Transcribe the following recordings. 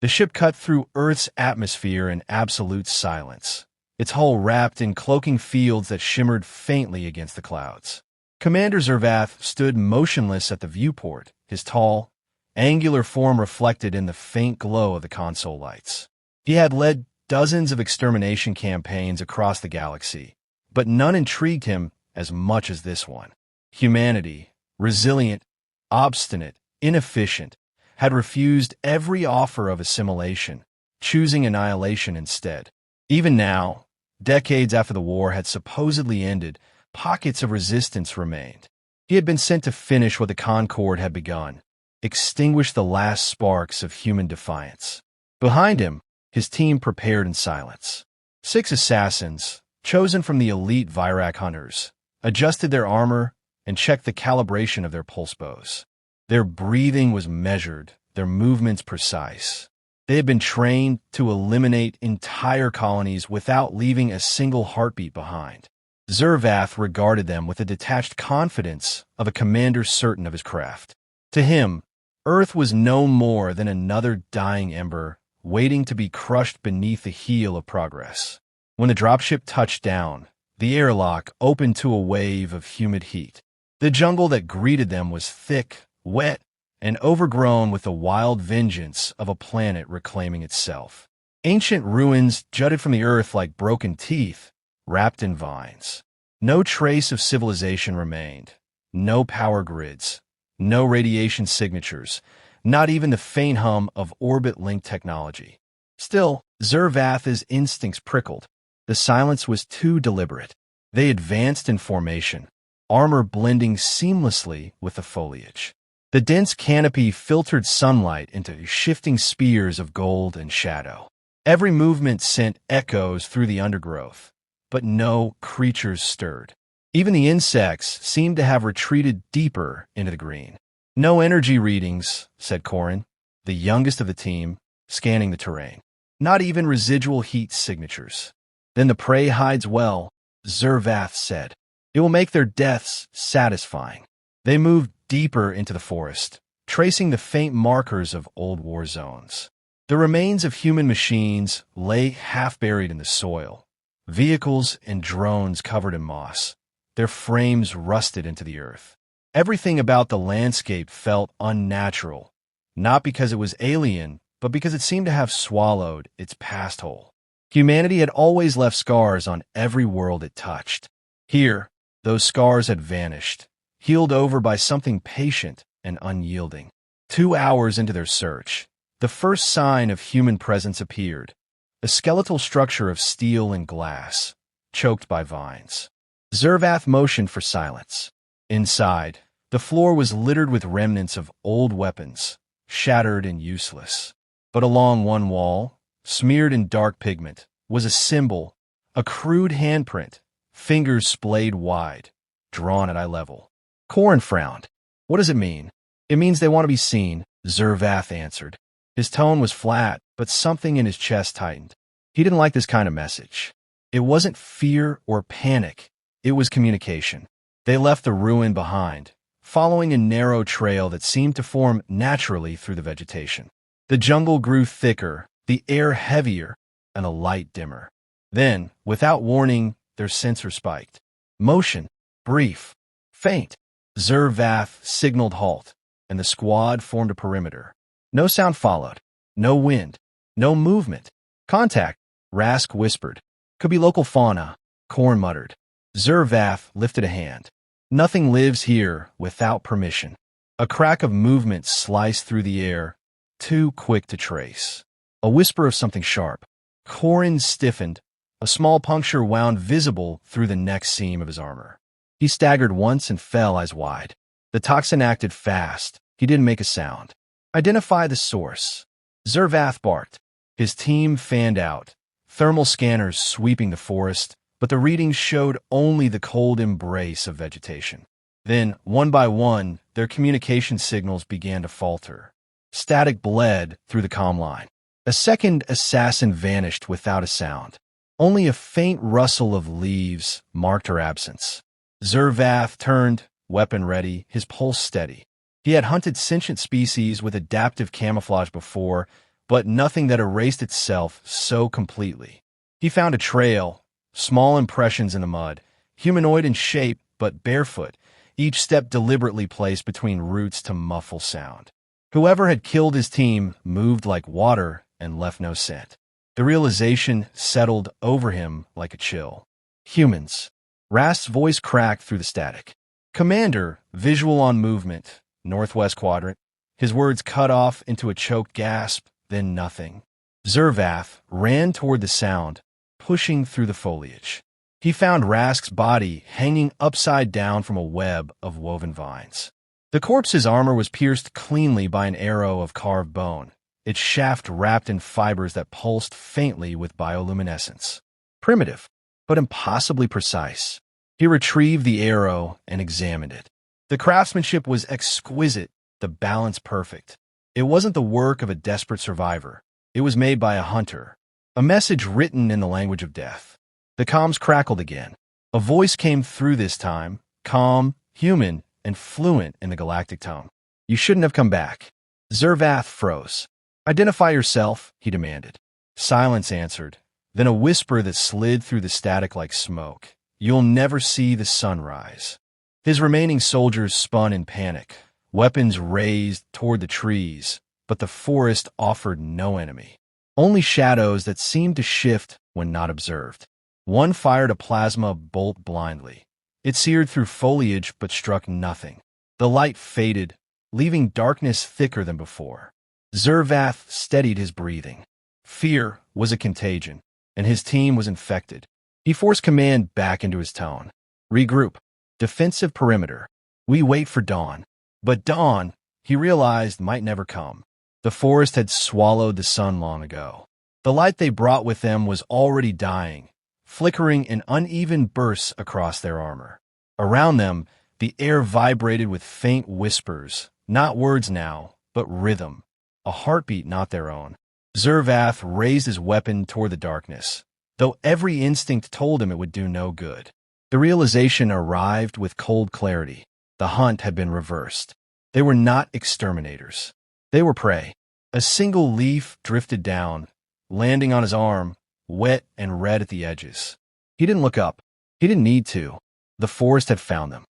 The ship cut through Earth's atmosphere in absolute silence, its hull wrapped in cloaking fields that shimmered faintly against the clouds. Commander Zervath stood motionless at the viewport, his tall, angular form reflected in the faint glow of the console lights. He had led dozens of extermination campaigns across the galaxy, but none intrigued him as much as this one. Humanity, resilient, obstinate, inefficient, had refused every offer of assimilation, choosing annihilation instead. Even now, decades after the war had supposedly ended, pockets of resistance remained. He had been sent to finish what the Concord had begun, extinguish the last sparks of human defiance. Behind him, his team prepared in silence. 6 assassins, chosen from the elite Virak hunters, adjusted their armor and checked the calibration of their pulse bows. Their breathing was measured, their movements precise. They had been trained to eliminate entire colonies without leaving a single heartbeat behind. Zervath regarded them with the detached confidence of a commander certain of his craft. To him, Earth was no more than another dying ember, waiting to be crushed beneath the heel of progress. When the dropship touched down, the airlock opened to a wave of humid heat. The jungle that greeted them was thick, wet, and overgrown with the wild vengeance of a planet reclaiming itself. Ancient ruins jutted from the earth like broken teeth, wrapped in vines. No trace of civilization remained. No power grids. No radiation signatures. Not even the faint hum of orbit-linked technology. Still, Zervath's instincts prickled. The silence was too deliberate. They advanced in formation, armor blending seamlessly with the foliage. The dense canopy filtered sunlight into shifting spears of gold and shadow. Every movement sent echoes through the undergrowth, but no creatures stirred. Even the insects seemed to have retreated deeper into the green. "No energy readings," said Corin, the youngest of the team, scanning the terrain. "Not even residual heat signatures." "Then the prey hides well," Zervath said. "It will make their deaths satisfying." They moved deeper into the forest, tracing the faint markers of old war zones. The remains of human machines lay half-buried in the soil, vehicles and drones covered in moss, their frames rusted into the earth. Everything about the landscape felt unnatural, not because it was alien, but because it seemed to have swallowed its past whole. Humanity had always left scars on every world it touched. Here, those scars had vanished, healed over by something patient and unyielding. 2 hours into their search, the first sign of human presence appeared, a skeletal structure of steel and glass, choked by vines. Zervath motioned for silence. Inside, the floor was littered with remnants of old weapons, shattered and useless. But along one wall, smeared in dark pigment, was a symbol, a crude handprint, fingers splayed wide, drawn at eye level. Corin frowned. "What does it mean?" "It means they want to be seen," Zervath answered. His tone was flat, but something in his chest tightened. He didn't like this kind of message. It wasn't fear or panic. It was communication. They left the ruin behind, following a narrow trail that seemed to form naturally through the vegetation. The jungle grew thicker, the air heavier, and the light dimmer. Then, without warning, their sensor spiked. Motion, brief, faint. Zervath signaled halt, and the squad formed a perimeter. No sound followed. No wind. No movement. "Contact," Rask whispered. "Could be local fauna," Korn muttered. Zervath lifted a hand. "Nothing lives here without permission." A crack of movement sliced through the air, too quick to trace. A whisper of something sharp. Corin stiffened. A small puncture wound visible through the neck seam of his armor. He staggered once and fell eyes wide. The toxin acted fast. He didn't make a sound. "Identify the source," Zervath barked. His team fanned out, thermal scanners sweeping the forest, but the readings showed only the cold embrace of vegetation. Then, one by one, their communication signals began to falter. Static bled through the comm line. A second assassin vanished without a sound. Only a faint rustle of leaves marked her absence. Zervath turned, weapon ready, his pulse steady. He had hunted sentient species with adaptive camouflage before, but nothing that erased itself so completely. He found a trail, small impressions in the mud, humanoid in shape but barefoot, each step deliberately placed between roots to muffle sound. Whoever had killed his team moved like water and left no scent. The realization settled over him like a chill. Humans. Rast's voice cracked through the static. Commander, visual on movement, northwest quadrant. His words cut off into a choked gasp, then nothing. Zervath ran toward the sound, pushing through the foliage. He found Rask's body hanging upside down from a web of woven vines. The corpse's armor was pierced cleanly by an arrow of carved bone, its shaft wrapped in fibers that pulsed faintly with bioluminescence. Primitive, but impossibly precise. He retrieved the arrow and examined it. The craftsmanship was exquisite, the balance perfect. It wasn't the work of a desperate survivor. It was made by a hunter. A message written in the language of death. The comms crackled again. A voice came through this time, calm, human, and fluent in the galactic tongue. You shouldn't have come back. Zervath froze. Identify yourself, he demanded. Silence answered, then a whisper that slid through the static like smoke. You'll never see the sunrise. His remaining soldiers spun in panic, weapons raised toward the trees, but the forest offered no enemy. Only shadows that seemed to shift when not observed. One fired a plasma bolt blindly. It seared through foliage but struck nothing. The light faded, leaving darkness thicker than before. Zervath steadied his breathing. Fear was a contagion, and his team was infected. He forced command back into his tone. Regroup. Defensive perimeter. We wait for dawn. But dawn, he realized, might never come. The forest had swallowed the sun long ago. The light they brought with them was already dying, flickering in uneven bursts across their armor. Around them, the air vibrated with faint whispers, not words now, but rhythm, a heartbeat not their own. Zervath raised his weapon toward the darkness, though every instinct told him it would do no good. The realization arrived with cold clarity. The hunt had been reversed. They were not exterminators. They were prey. A single leaf drifted down, landing on his arm, wet and red at the edges. He didn't look up. He didn't need to. The forest had found them.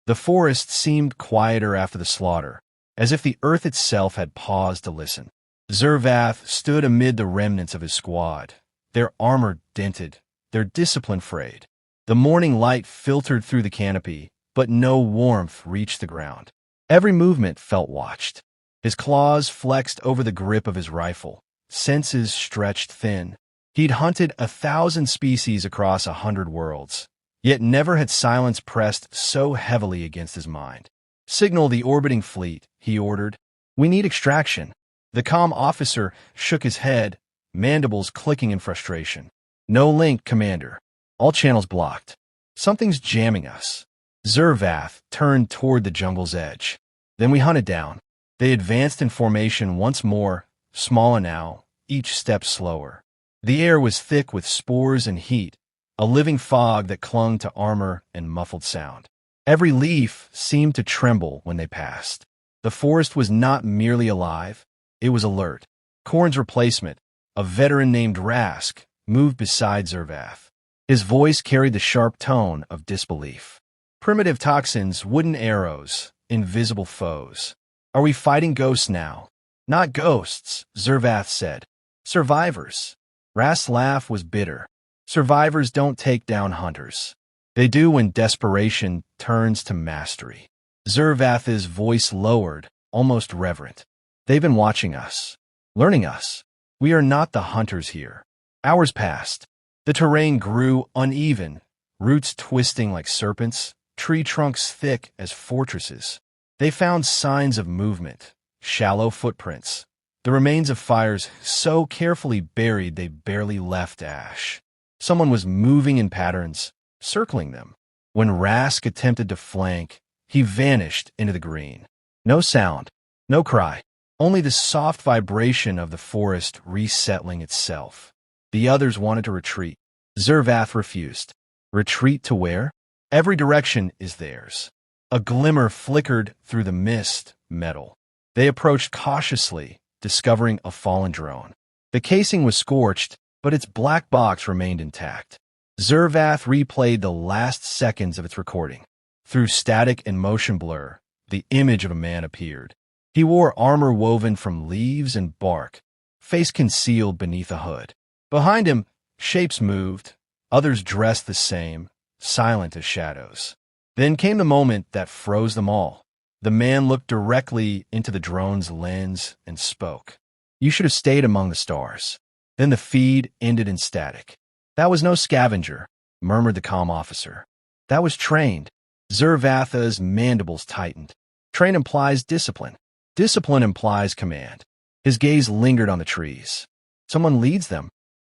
The forest seemed quieter after the slaughter, as if the earth itself had paused to listen. Zervath stood amid the remnants of his squad, their armor dented, their discipline frayed. The morning light filtered through the canopy, but no warmth reached the ground. Every movement felt watched. His claws flexed over the grip of his rifle, senses stretched thin. He'd hunted 1,000 species across 100 worlds, yet never had silence pressed so heavily against his mind. Signal the orbiting fleet, he ordered. We need extraction. The comm officer shook his head, mandibles clicking in frustration. No link, Commander. All channels blocked. Something's jamming us. Zervath turned toward the jungle's edge. Then we hunted down. They advanced in formation once more, smaller now, each step slower. The air was thick with spores and heat, a living fog that clung to armor and muffled sound. Every leaf seemed to tremble when they passed. The forest was not merely alive, it was alert. Korn's replacement, a veteran named Rask, moved beside Zervath. His voice carried the sharp tone of disbelief. Primitive toxins, wooden arrows, invisible foes. Are we fighting ghosts now? Not ghosts, Zervath said. Survivors. Rask's laugh was bitter. Survivors don't take down hunters. They do when desperation turns to mastery. Zervath's voice lowered, almost reverent. They've been watching us, learning us. We are not the hunters here. Hours passed. The terrain grew uneven, roots twisting like serpents, tree trunks thick as fortresses. They found signs of movement, shallow footprints, the remains of fires so carefully buried they barely left ash. Someone was moving in patterns, circling them. When Rask attempted to flank, he vanished into the green. No sound, no cry, only the soft vibration of the forest resettling itself. The others wanted to retreat. Zervath refused. Retreat to where? Every direction is theirs. A glimmer flickered through the mist, metal. They approached cautiously, discovering a fallen drone. The casing was scorched, but its black box remained intact. Zervath replayed the last seconds of its recording. Through static and motion blur, the image of a man appeared. He wore armor woven from leaves and bark, face concealed beneath a hood. Behind him, shapes moved, others dressed the same, silent as shadows. Then came the moment that froze them all. The man looked directly into the drone's lens and spoke. "You should have stayed among the stars." Then the feed ended in static. "That was no scavenger," murmured the comm officer. "That was trained." Zervatha's mandibles tightened. Train implies discipline. Discipline implies command. His gaze lingered on the trees. Someone leads them.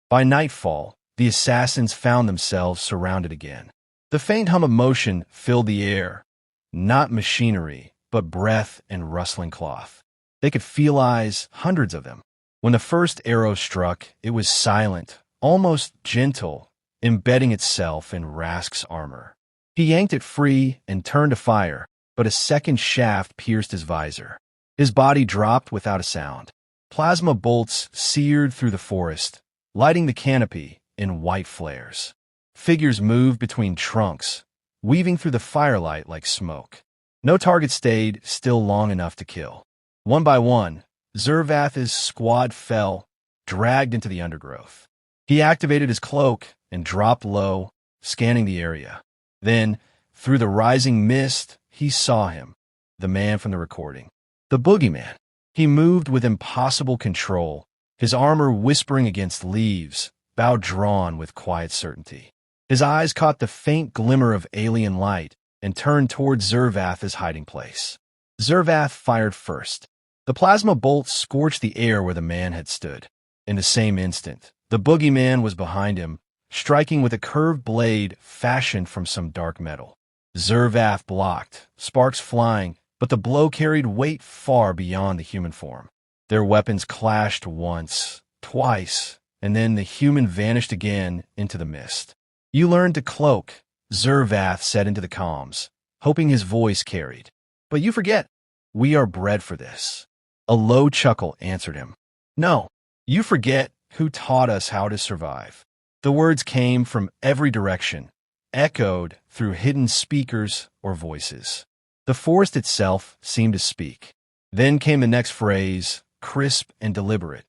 By nightfall, the assassins found themselves surrounded again. The faint hum of motion filled the air. Not machinery, but breath and rustling cloth. They could feel eyes, hundreds of them. When the first arrow struck, it was silent, almost gentle, embedding itself in Rask's armor. He yanked it free and turned to fire, but a second shaft pierced his visor. His body dropped without a sound. Plasma bolts seared through the forest, lighting the canopy in white flares. Figures moved between trunks, weaving through the firelight like smoke. No target stayed still long enough to kill. One by one, Zervath's squad fell, dragged into the undergrowth. He activated his cloak and dropped low, scanning the area. Then, through the rising mist, he saw him, the man from the recording. The Boogeyman. He moved with impossible control, his armor whispering against leaves, bow drawn with quiet certainty. His eyes caught the faint glimmer of alien light and turned toward Zervath's hiding place. Zervath fired first. The plasma bolt scorched the air where the man had stood. In the same instant, the Boogeyman was behind him, striking with a curved blade fashioned from some dark metal. Zervath blocked, sparks flying, but the blow carried weight far beyond the human form. Their weapons clashed once, twice, and then the human vanished again into the mist. "You learned to cloak," Zervath said into the comms, hoping his voice carried. "But you forget, we are bred for this." A low chuckle answered him. "No, you forget who taught us how to survive." The words came from every direction, echoed through hidden speakers or voices. The forest itself seemed to speak. Then came the next phrase, crisp and deliberate.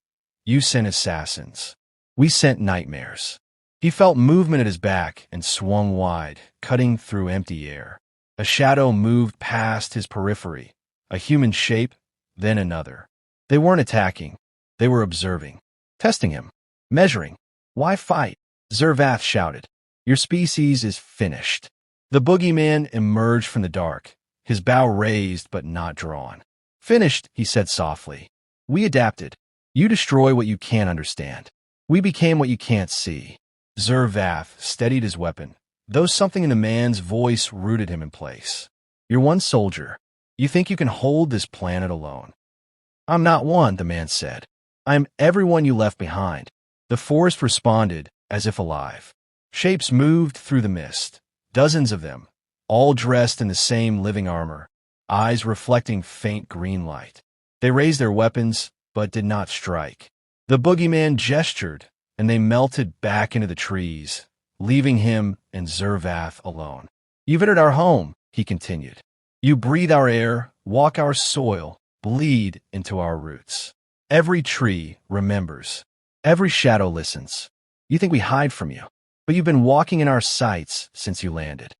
"You sent assassins. We sent nightmares." He felt movement at his back and swung wide, cutting through empty air. A shadow moved past his periphery, a human shape, then another. They weren't attacking. They were observing, testing him, measuring. "Why fight?" Zervath shouted. "Your species is finished." The Boogeyman emerged from the dark, his bow raised but not drawn. "Finished," he said softly. "We adapted. You destroy what you can't understand. We became what you can't see." Zervath steadied his weapon, though something in the man's voice rooted him in place. "You're one soldier. You think you can hold this planet alone." "I'm not one," the man said. "I'm everyone you left behind." The forest responded, as if alive. Shapes moved through the mist, dozens of them, all dressed in the same living armor, eyes reflecting faint green light. They raised their weapons, but did not strike. The Boogeyman gestured, and they melted back into the trees, leaving him and Zervath alone. "You've entered our home," he continued. "You breathe our air, walk our soil, bleed into our roots. Every tree remembers. Every shadow listens. You think we hide from you, but you've been walking in our sights since you landed."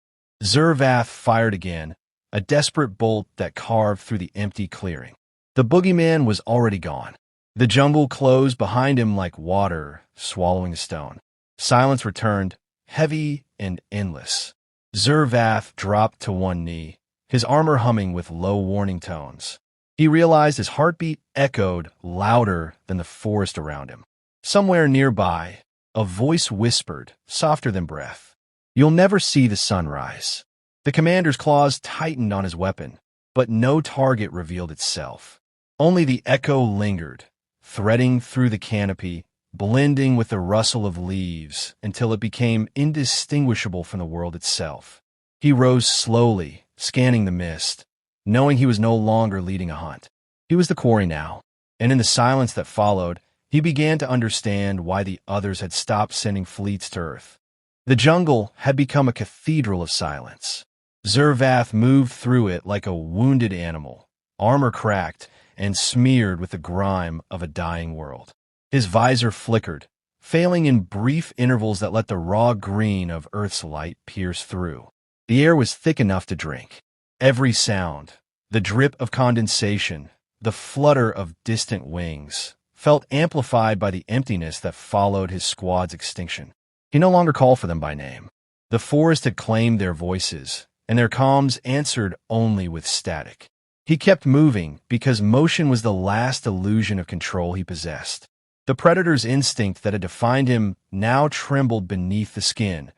Zervath fired again, a desperate bolt that carved through the empty clearing. The Boogeyman was already gone. The jungle closed behind him like water swallowing a stone. Silence returned, heavy and endless. Zervath dropped to one knee, his armor humming with low warning tones. He realized his heartbeat echoed louder than the forest around him. Somewhere nearby, a voice whispered, softer than breath, "You'll never see the sunrise." The commander's claws tightened on his weapon, but no target revealed itself. Only the echo lingered, threading through the canopy, blending with the rustle of leaves until it became indistinguishable from the world itself. He rose slowly, scanning the mist, knowing he was no longer leading a hunt. He was the quarry now, and in the silence that followed, he began to understand why the others had stopped sending fleets to Earth. The jungle had become a cathedral of silence. Zervath moved through it like a wounded animal, armor cracked and smeared with the grime of a dying world. His visor flickered, failing in brief intervals that let the raw green of Earth's light pierce through. The air was thick enough to drink. Every sound, the drip of condensation, the flutter of distant wings, felt amplified by the emptiness that followed his squad's extinction. He no longer called for them by name. The forest had claimed their voices, and their calms answered only with static. He kept moving because motion was the last illusion of control he possessed. The predator's instinct that had defined him now trembled beneath the skin,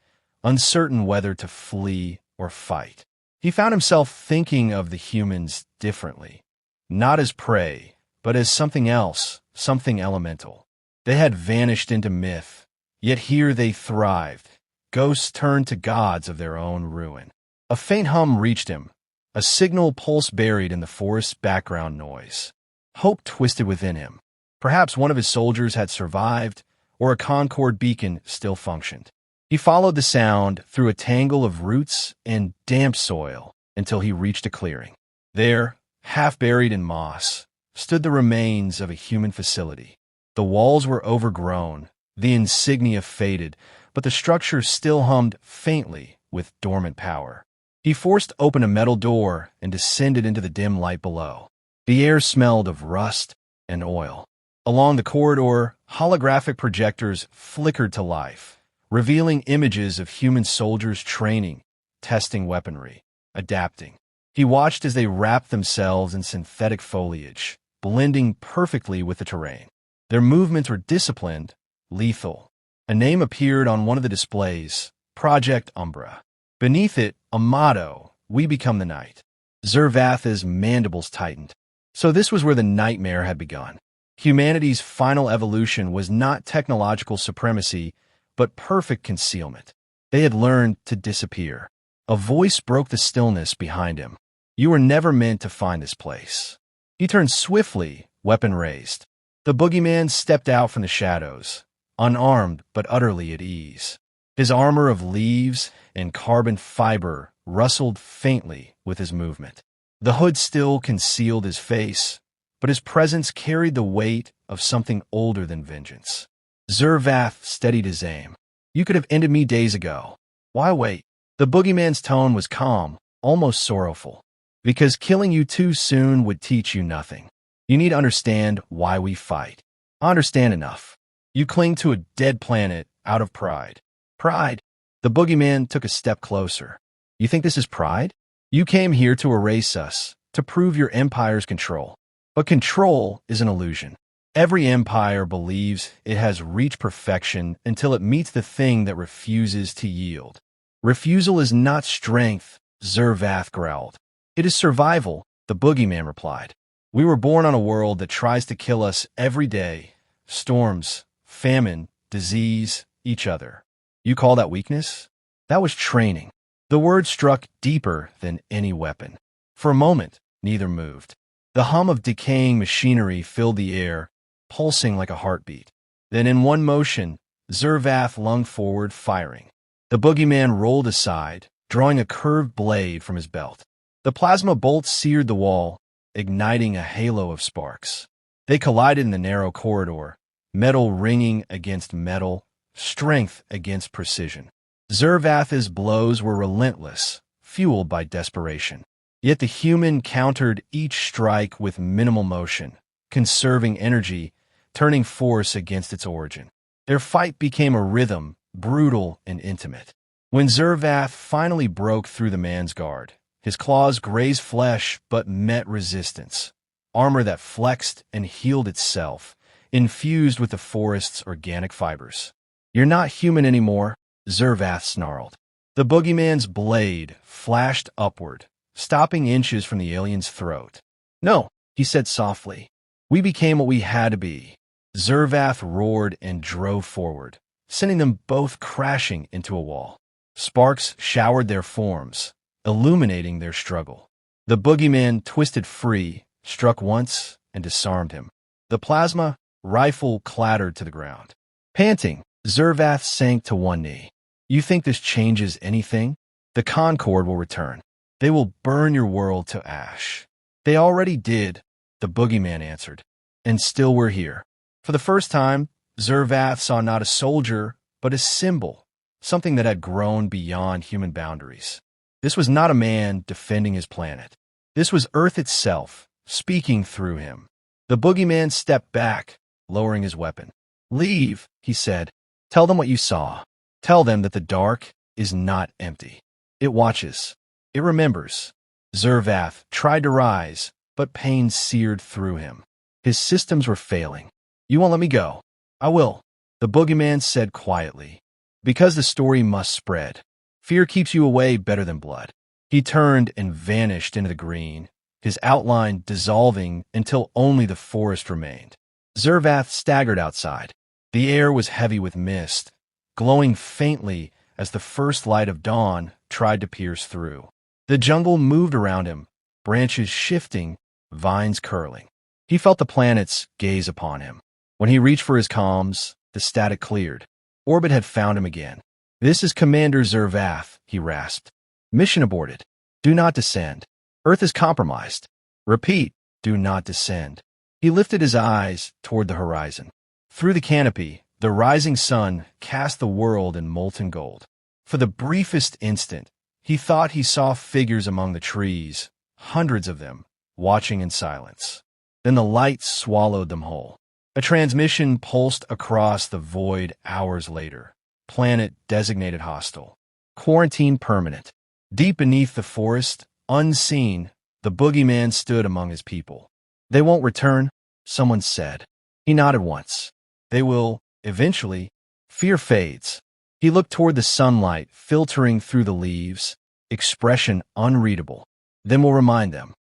uncertain whether to flee or fight. He found himself thinking of the humans differently, not as prey, but as something else, something elemental. They had vanished into myth, yet here they thrived, ghosts turned to gods of their own ruin. A faint hum reached him, a signal pulse buried in the forest's background noise. Hope twisted within him. Perhaps one of his soldiers had survived, or a Concord beacon still functioned. He followed the sound through a tangle of roots and damp soil until he reached a clearing. There, half buried in moss, stood the remains of a human facility. The walls were overgrown, the insignia faded, but the structure still hummed faintly with dormant power. He forced open a metal door and descended into the dim light below. The air smelled of rust and oil. Along the corridor, holographic projectors flickered to life, revealing images of human soldiers training, testing weaponry, adapting. He watched as they wrapped themselves in synthetic foliage, blending perfectly with the terrain. Their movements were disciplined, lethal. A name appeared on one of the displays, Project Umbra. Beneath it, a motto, "We become the night." Zervath's mandibles tightened. So this was where the nightmare had begun. Humanity's final evolution was not technological supremacy, but perfect concealment. They had learned to disappear. A voice broke the stillness behind him. "You were never meant to find this place." He turned swiftly, weapon raised. The boogeyman stepped out from the shadows, unarmed but utterly at ease. His armor of leaves and carbon fiber rustled faintly with his movement. The hood still concealed his face, but his presence carried the weight of something older than vengeance. Zervath steadied his aim. "You could have ended me days ago. Why wait?" The boogeyman's tone was calm, almost sorrowful. "Because killing you too soon would teach you nothing. You need to understand why we fight. I understand enough. You cling to a dead planet out of pride." "Pride?" The boogeyman took a step closer. "You think this is pride? You came here to erase us, to prove your empire's control. But control is an illusion. Every empire believes it has reached perfection until it meets the thing that refuses to yield. Refusal is not strength," Zervath growled. "It is survival," the boogeyman replied. "We were born on a world that tries to kill us every day. Storms, famine, disease, each other. You call that weakness? That was training." The word struck deeper than any weapon. For a moment, neither moved. The hum of decaying machinery filled the air, pulsing like a heartbeat. Then in one motion, Zervath lunged forward, firing. The boogeyman rolled aside, drawing a curved blade from his belt. The plasma bolt seared the wall, igniting a halo of sparks. They collided in the narrow corridor, metal ringing against metal, strength against precision. Zervath's blows were relentless, fueled by desperation. Yet the human countered each strike with minimal motion, conserving energy, turning force against its origin. Their fight became a rhythm, brutal and intimate. When Zervath finally broke through the man's guard, his claws grazed flesh but met resistance. Armor that flexed and healed itself, infused with the forest's organic fibers. "You're not human anymore," Zervath snarled. The boogeyman's blade flashed upward, stopping inches from the alien's throat. "No," he said softly. "We became what we had to be." Zervath roared and drove forward, sending them both crashing into a wall. Sparks showered their forms, illuminating their struggle. The boogeyman twisted free, struck once, and disarmed him. The plasma rifle clattered to the ground. Panting, Zervath sank to one knee. You think this changes anything? The Concord will return. They will burn your world to ash. They already did, the Boogeyman answered. And still we're here. For the first time, Zervath saw not a soldier, but a symbol, something that had grown beyond human boundaries. This was not a man defending his planet. This was Earth itself, speaking through him. The Boogeyman stepped back, lowering his weapon. Leave, he said. Tell them what you saw. Tell them that the dark is not empty. It watches. It remembers. Zervath tried to rise, but pain seared through him. His systems were failing. You won't let me go. I will, the Boogeyman said quietly. Because the story must spread. Fear keeps you away better than blood. He turned and vanished into the green, his outline dissolving until only the forest remained. Zervath staggered outside. The air was heavy with mist, glowing faintly as the first light of dawn tried to pierce through. The jungle moved around him, branches shifting, vines curling. He felt the planets gaze upon him. When he reached for his comms, the static cleared. Orbit had found him again. This is Commander Zervath, he rasped. Mission aborted. Do not descend. Earth is compromised. Repeat, do not descend. He lifted his eyes toward the horizon. Through the canopy, the rising sun cast the world in molten gold. For the briefest instant, he thought he saw figures among the trees, hundreds of them, watching in silence. Then the light swallowed them whole. A transmission pulsed across the void hours later. Planet designated hostile. Quarantine permanent. Deep beneath the forest, unseen, the Boogeyman stood among his people. They won't return, someone said. He nodded once. They will, eventually. Fear fades. He looked toward the sunlight filtering through the leaves, expression unreadable. Then we'll remind them.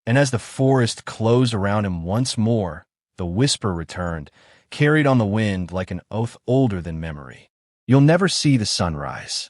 And as the forest closed around him once more, the whisper returned, carried on the wind like an oath older than memory. You'll never see the sunrise.